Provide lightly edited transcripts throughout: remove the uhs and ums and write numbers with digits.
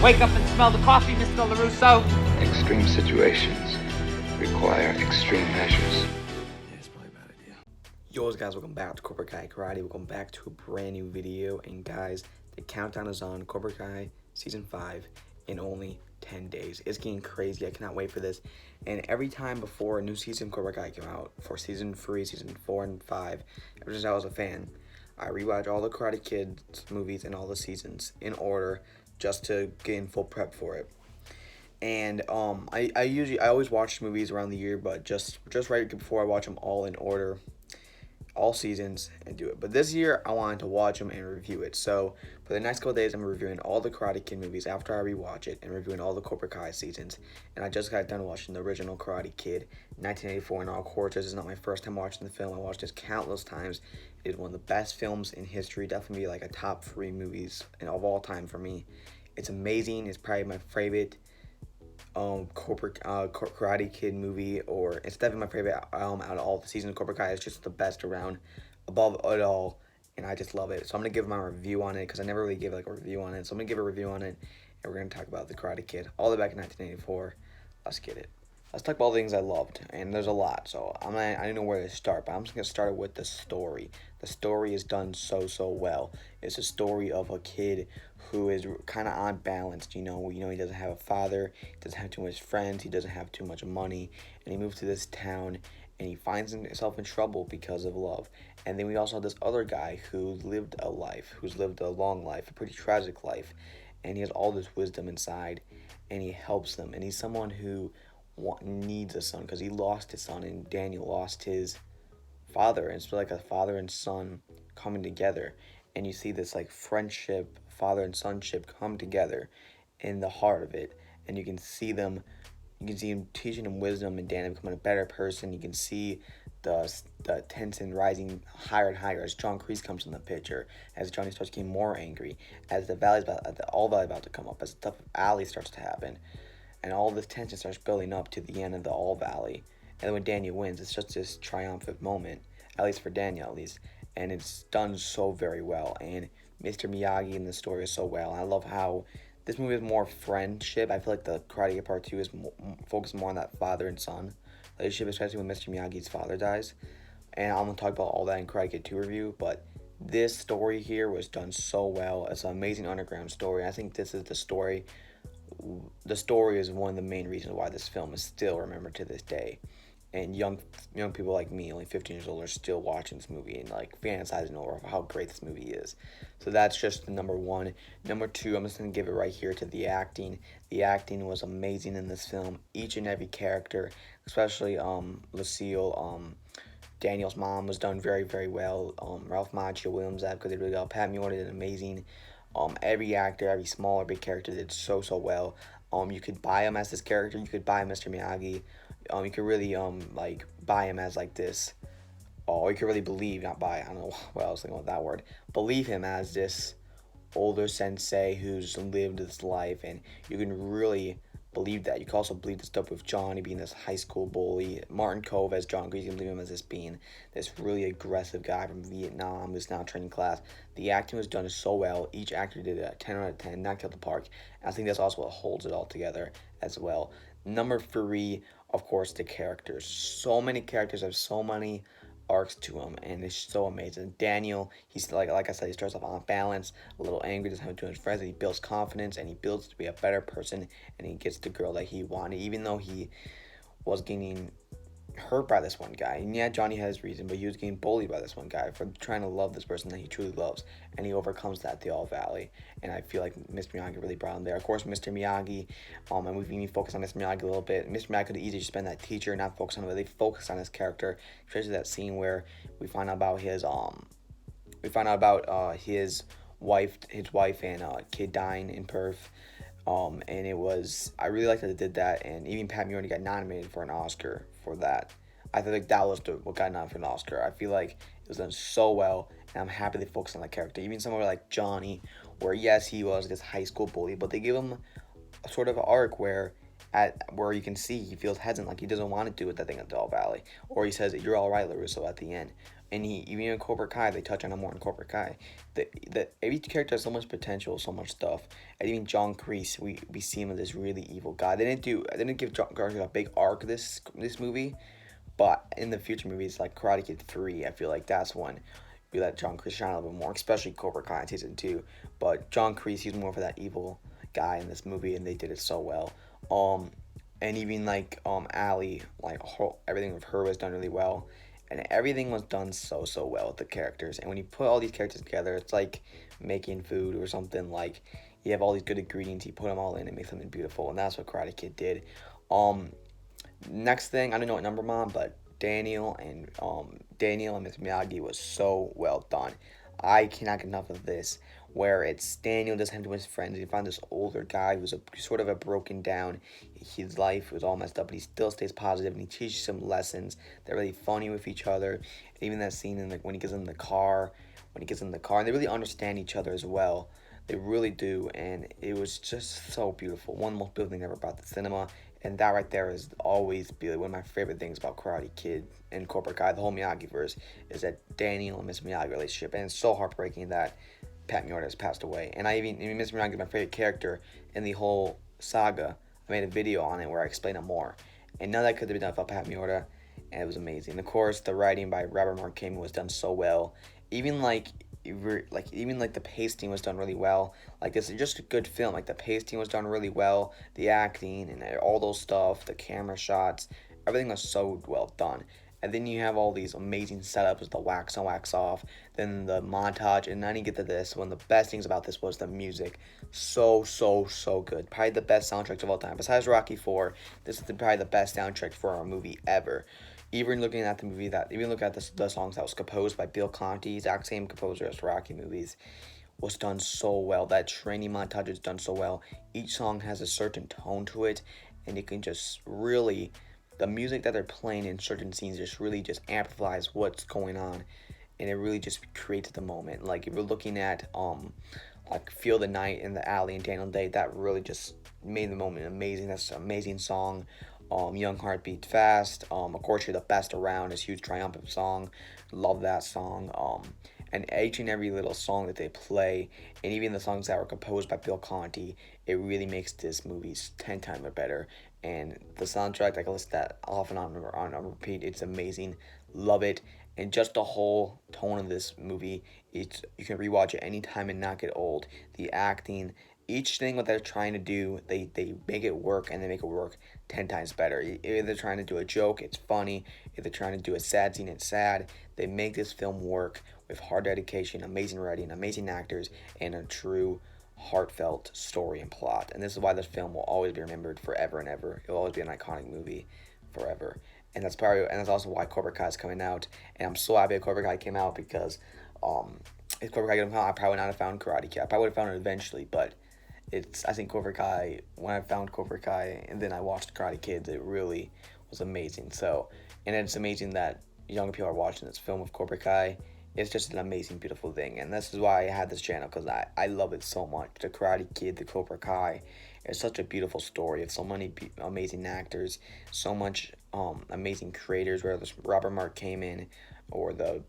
Wake up and smell the coffee, Mr. LaRusso. Extreme situations require extreme measures. Yeah, it's probably a bad idea. Yo, what's guys, welcome back to Cobra Kai Karate. Welcome back to a brand new video. And guys, the countdown is on. Cobra Kai Season 5 in only 10 days. It's getting crazy. I cannot wait for this. And every time before a new season of Cobra Kai came out, for Season 3, Season 4, and 5, ever since I was a fan, I rewatch all the Karate Kid movies and all the seasons in order just to get in full prep for it. And I always watch movies around the year, but just right before I watch them all in order, all seasons, and do it. But this year I wanted to watch them and review it. So for the next couple days, I'm reviewing all the Karate Kid movies after I rewatch it, and reviewing all the Cobra Kai seasons. And I just got done watching the original Karate Kid, 1984. And of course, this is not my first time watching the film. I watched this countless times. It is one of the best films in history. Definitely like a top 3 movies of all time for me. It's amazing. It's probably my favorite Karate Kid movie, or it's definitely my favorite out of all the seasons of Cobra Kai. It's just the best around, above it all, and I just love it. So I'm gonna give my review on it because I never really gave like a review on it. So I'm gonna give a review on it, and we're gonna talk about the Karate Kid all the way back in 1984. Let's get it. Let's talk about all the things I loved, and there's a lot. So I don't know where to start, but I'm just gonna start with the story. The story is done so well. It's a story of a kid who is kind of unbalanced. You know, he doesn't have a father, he doesn't have too much friends, he doesn't have too much money, and he moves to this town, and he finds himself in trouble because of love. And then we also have this other guy who's lived a long life, a pretty tragic life, and he has all this wisdom inside, and he helps them, and he's someone who needs a son because he lost his son, and Daniel lost his father, and it's like a father and son coming together, and you see this like friendship, father and sonship come together in the heart of it, and you can see him teaching him wisdom, and Daniel becoming a better person. You can see the tension rising higher and higher as John Kreese comes in the picture, as Johnny starts getting more angry, as the All Valley about to come up, as the tough alley starts to happen. And all this tension starts building up to the end of the All Valley. And then when Daniel wins, it's just this triumphant moment, at least for Daniel, at least. And it's done so very well. And Mr. Miyagi in the story is so well. And I love how this movie is more friendship. I feel like the Karate Kid Part 2 is focused more on that father and son relationship, especially when Mr. Miyagi's father dies. And I'm going to talk about all that in Karate Kid 2 review. But this story here was done so well. It's an amazing underground story. I think this is the story. The story is one of the main reasons why this film is still remembered to this day, and young people like me, only 15 years old, are still watching this movie and like fantasizing over how great this movie is. So that's just number 1. Number 2, I'm just gonna give it right here to the acting. The acting was amazing in this film. Each and every character, especially Lucille, Daniel's mom, was done very well. Ralph Macchio, William Zabka did really well. Pat Morita did amazing. Every actor, every small or big character did so well. You could buy him as this character. You could buy Mr. Miyagi. You could really like buy him as like this. Or you could really believe, not buy. I don't know what I was thinking with that word. Believe him as this older sensei who's lived this life, and you can really believe that. You can also believe the stuff with Johnny being this high school bully, Martin Kove as John Grease. You can believe him as this being this really aggressive guy from Vietnam who's now training class. The acting was done so well. Each actor did a 10 out of 10, knocked out the park. And I think that's also what holds it all together as well. Number 3, of course, the characters. So many characters have so many arcs to him, and it's so amazing. Daniel, he's like I said, he starts off on balance, a little angry, doesn't have too much friends, and he builds confidence, and he builds to be a better person, and he gets the girl that he wanted, even though he was getting hurt by this one guy. And yeah, Johnny had his reason, but he was getting bullied by this one guy for trying to love this person that he truly loves, and he overcomes that at the All Valley. And I feel like Mr. Miyagi really brought him there. Of course, Mr. Miyagi, and we need to focus on Mr. Miyagi a little bit. Mr. Miyagi could easily just been that teacher, not focus on him, but they focus on his character, especially that scene where we find out about his wife and kid dying in Perth. And it was, I really liked that they did that, and even Pat Morita got nominated for an Oscar for that. I feel like that was what got nominated for an Oscar. I feel like it was done so well, and I'm happy they focused on that character. Even somewhere like Johnny, where yes, he was this high school bully, but they give him a sort of arc where you can see he feels hesitant, like he doesn't want to do it, that thing at the All Valley, or he says, "You're all right, LaRusso," at the end. And even in Cobra Kai, they touch on it more in Cobra Kai. Every character has so much potential, so much stuff. And even John Kreese, we see him as this really evil guy. They didn't give John Kreese a big arc this movie, but in the future movies like Karate Kid 3, I feel like that's when we let John Kreese shine a little bit more, especially Cobra Kai in season 2. But John Kreese, he's more for that evil guy in this movie, and they did it so well. And even like Allie, like everything with her was done really well, and everything was done so well with the characters. And when you put all these characters together, it's like making food or something. Like you have all these good ingredients, you put them all in and make something beautiful, and that's what Karate Kid did. Um, Next thing, I don't know what number I'm on, but Daniel and Miss Miyagi was so well done. I cannot get enough of this. Where it's Daniel just him to his friends. He found this older guy who's sort of a broken down. His life was all messed up, but he still stays positive and he teaches some lessons. They're really funny with each other. And even that scene in when he gets in the car, and they really understand each other as well. They really do, and it was just so beautiful. One of the most beautiful things ever about the cinema, and that right there is always be one of my favorite things about Karate Kid and Cobra Kai, the whole Miyagi verse, is that Daniel and Miss Miyagi relationship, and it's so heartbreaking that Pat Miorda has passed away. And Miss Miyagi is my favorite character in the whole saga. I made a video on it where I explain it more, and none of that could have been done without Pat Miorda, and it was amazing. Of course, the writing by Robert Mark Kamen was done so well. Even the pasting was done really well. Like this is just a good film. Like the pasting was done really well, the acting and all those stuff, the camera shots, everything was so well done. And then you have all these amazing setups, the wax on, wax off, then the montage, and then you get to this. One of the best things about this was the music. So good. Probably the best soundtracks of all time. Besides Rocky 4, this is probably the best soundtrack for a movie ever. Even looking at the songs that was composed by Bill Conti, exact same composer as Rocky movies, was done so well. That training montage is done so well. Each song has a certain tone to it, and you can just really, the music that they're playing in certain scenes just amplifies what's going on, and it really just creates the moment. Like if you're looking at like Feel the Night in the Alley and Daniel Day, that really just made the moment amazing. That's an amazing song. Young Heart Beats Fast. Of course, You're the Best Around is a huge triumphant song. Love that song. And each and every little song that they play, and even the songs that were composed by Bill Conti, it really makes this movie 10 times better. And the soundtrack, I can listen to that off and on repeat. It's amazing. Love it. And just the whole tone of this movie, you can rewatch it anytime and not get old. The acting, each thing what they're trying to do, they make it work, and they make it work 10 times better. If they're trying to do a joke, it's funny. If they're trying to do a sad scene, it's sad. They make this film work with hard dedication, amazing writing, amazing actors, and a true heartfelt story and plot. And this is why this film will always be remembered forever and ever. It will always be an iconic movie forever. And that's also why Cobra Kai is coming out. And I'm so happy that Cobra Kai came out because if Cobra Kai came out, I probably would not have found Karate Kid. I probably would have found it eventually, but I think Cobra Kai, when I found Cobra Kai and then I watched Karate Kids, it really was amazing. So, and it's amazing that younger people are watching this film of Cobra Kai. It's just an amazing, beautiful thing. And this is why I had this channel, because I love it so much. The Karate Kid, the Cobra Kai, it's such a beautiful story of so many amazing actors, so much amazing creators, whether it's Robert Mark Kamen or the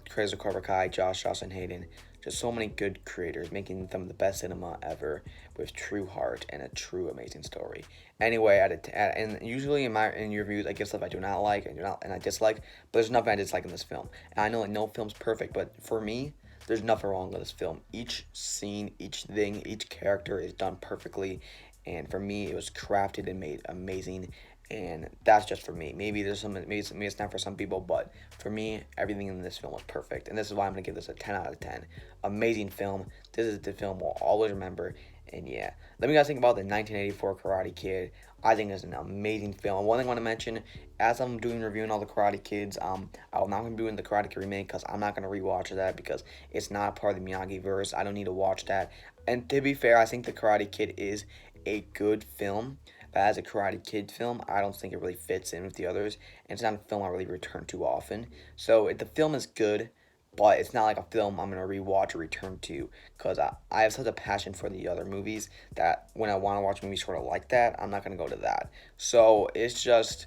creators of Cobra Kai, Jocelyn Hayden. Just so many good creators making them the best cinema ever with true heart and a true amazing story. Anyway, and usually in your reviews, I give stuff I do not like and I dislike, but there's nothing I dislike in this film. And I know that no film's perfect, but for me, there's nothing wrong with this film. Each scene, each thing, each character is done perfectly, and for me, it was crafted and made amazing. And that's just for me. Maybe maybe it's not for some people, but for me, everything in this film was perfect. And this is why I'm gonna give this a 10 out of 10. Amazing film. This is the film we'll always remember. And yeah, let me guys think about the 1984 Karate Kid. I think it's an amazing film. And one thing I want to mention, as I'm reviewing all the Karate Kids, I'm not gonna be doing the Karate Kid remake because I'm not gonna rewatch that because it's not a part of the Miyagi verse. I don't need to watch that. And to be fair, I think the Karate Kid is a good film. But as a Karate Kid film, I don't think it really fits in with the others, and it's not a film I really return to often. So the film is good, but it's not like a film I'm going to rewatch or return to, because I have such a passion for the other movies that when I want to watch movies sort of like that, I'm not going to go to that. So it's just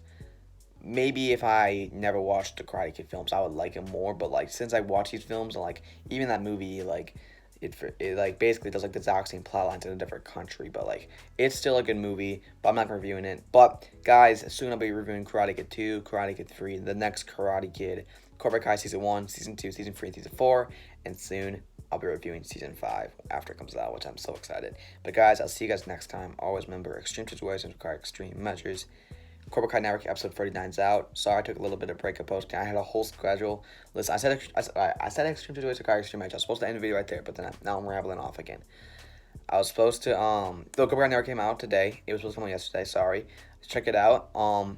maybe if I never watched the Karate Kid films, I would like it more. But like since I watched these films and like even that movie, like it like basically does like the exact same plot lines in a different country. But like it's still a good movie. But I'm not reviewing it. But guys, soon I'll be reviewing Karate Kid 2, Karate Kid 3, the next Karate Kid, Cobra Kai season 1, season 2, season 3, and season 4, and soon I'll be reviewing season 5 after it comes out, which I'm so excited. But guys, I'll see you guys next time. Always remember, extreme situations require extreme measures. Cobra Kai Network episode 39's out. Sorry I took a little bit of break of posting. I had a whole schedule. Listen, I said extreme situations require extreme measures. I was supposed to end the video right there, but then now I'm rambling off again. I was supposed to the Cobra Kai Network came out today. It was supposed to come out yesterday. Sorry. Check it out.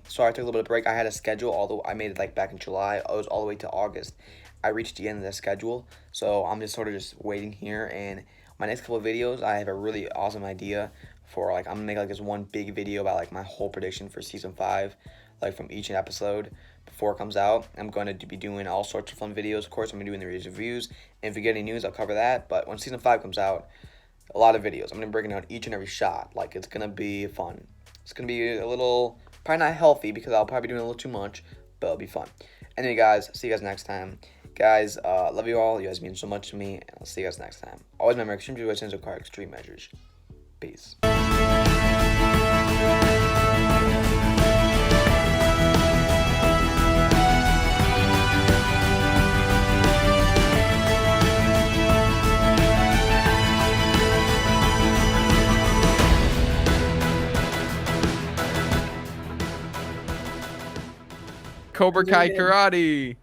Sorry I took a little bit of break. I had a schedule, although I made it like back in July. I was all the way to August. I reached the end of the schedule, so I'm just sort of just waiting here. And my next couple of videos, I have a really awesome idea for like I'm gonna make like this one big video about like my whole prediction for season 5, like from each episode before it comes out. I'm going to be doing all sorts of fun videos. Of course, I'm gonna be doing the reviews, and if we get any news, I'll cover that. But when season 5 comes out, a lot of videos. I'm gonna be breaking out each and every shot. Like it's gonna be fun. It's gonna be a little probably not healthy because I'll probably be doing a little too much, but it'll be fun. Anyway, guys, see you guys next time. Guys, love you all. You guys mean so much to me, and I'll see you guys next time. Always remember, extreme situations require extreme measures. Peace. Cobra Kai Karate.